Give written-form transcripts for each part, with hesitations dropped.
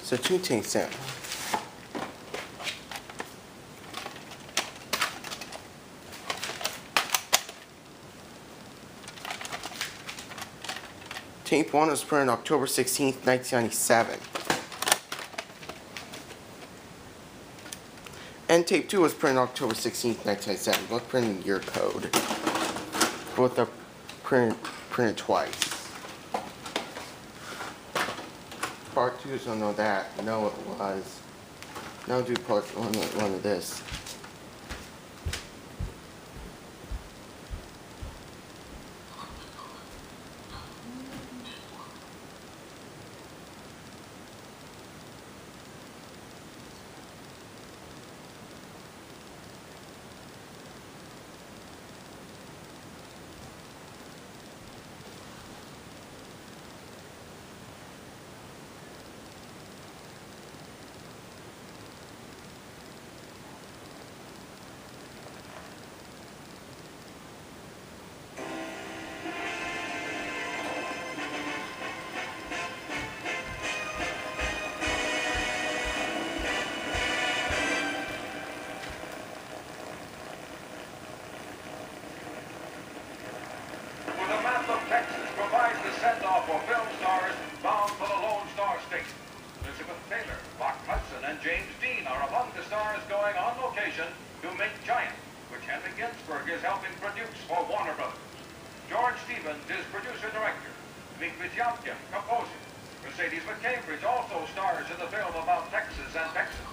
So 2 tape sound. Tape 1 was printed October 16th, 1997. And tape 2 was printed October 16th, 1997. Both printed in year code. Both are printed twice. Part 2 don't know that. No, it was. Now do part one of this. Send-off for film stars bound for the Lone Star State. Elizabeth Taylor, Rock Hudson, and James Dean are among the stars going on location to make Giant, which Henry Ginsberg is helping produce for Warner Brothers. George Stevens is producer-director. Dmitry Yamkin, composer. Mercedes McCambridge also stars in the film about Texas and Texans.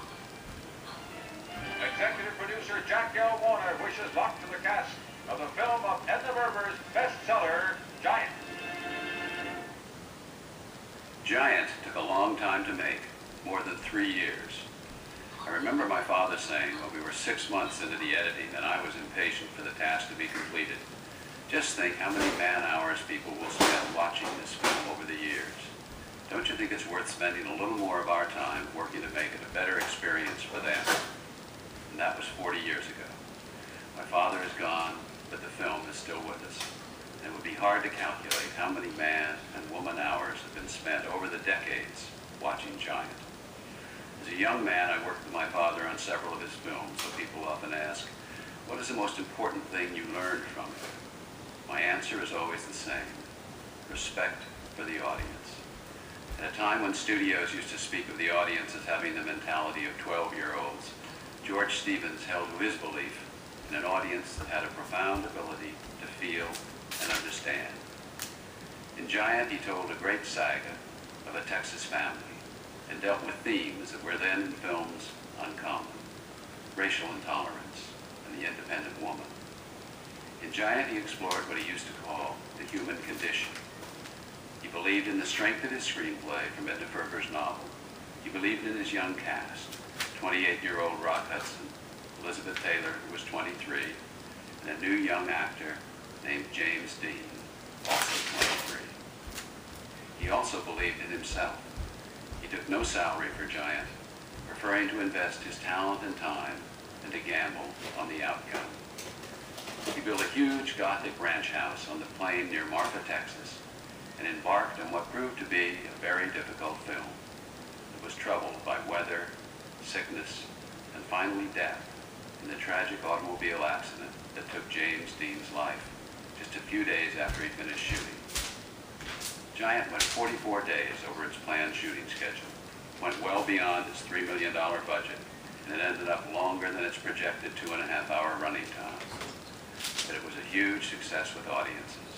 Executive producer Jack L. Warner wishes luck to the cast of the film of Edna Berber's bestseller, Giant. Giant took a long time to make, more than 3 years. I remember my father saying when we were 6 months into the editing that I was impatient for the task to be completed. Just think how many man-hours people will spend watching this film over the years. Don't you think it's worth spending a little more of our time working to make it a better experience for them? And that was 40 years ago. My father is gone, but the film is still with us. And it would be hard to calculate how many man and woman hours have been spent over the decades watching Giant. As a young man, I worked with my father on several of his films, so people often ask, what is the most important thing you learned from it? My answer is always the same: respect for the audience. At a time when studios used to speak of the audience as having the mentality of 12-year-olds, George Stevens held to his belief in an audience that had a profound ability to feel and understand. In Giant, he told a great saga of a Texas family and dealt with themes that were then in films uncommon: racial intolerance and the independent woman. In Giant, he explored what he used to call the human condition. He believed in the strength of his screenplay from Edna Ferber's novel. He believed in his young cast: 28-year-old Rock Hudson, Elizabeth Taylor, who was 23, and a new young actor named James Dean, also 23. He also believed in himself. He took no salary for Giant, preferring to invest his talent and time and to gamble on the outcome. He built a huge Gothic ranch house on the plain near Marfa, Texas, and embarked on what proved to be a very difficult film. It was troubled by weather, sickness, and finally death in the tragic automobile accident that took James Dean's life just a few days after he finished shooting. Giant went 44 days over its planned shooting schedule, went well beyond its $3 million budget, and it ended up longer than its projected 2.5-hour running time. But it was a huge success with audiences,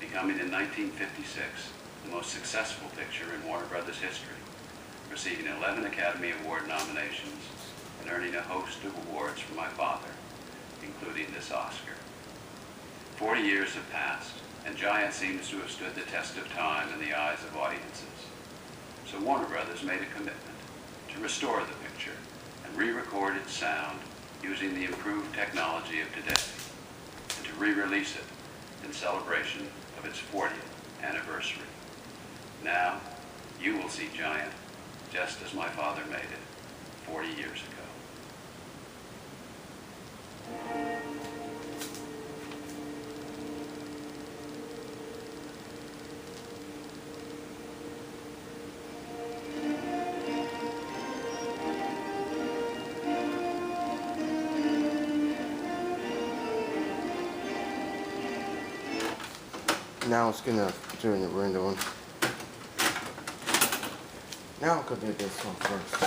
becoming in 1956 the most successful picture in Warner Brothers history, receiving 11 Academy Award nominations and earning a host of awards from my father, including this Oscar. 40 years have passed, and Giant seems to have stood the test of time in the eyes of audiences. So Warner Brothers made a commitment to restore the picture and re-record its sound using the improved technology of today, and to re-release it in celebration of its 40th anniversary. Now, you will see Giant just as my father made it 40 years ago. Now it's gonna do the random one. Now I'll go do this one first.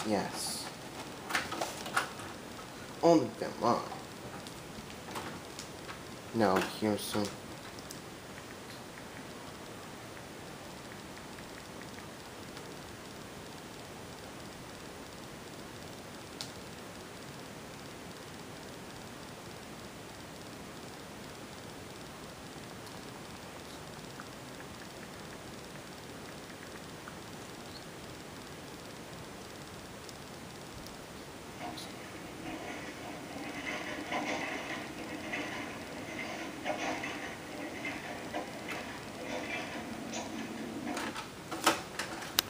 Yes. Only them on. Now here's some.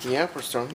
Yeah, we're starting.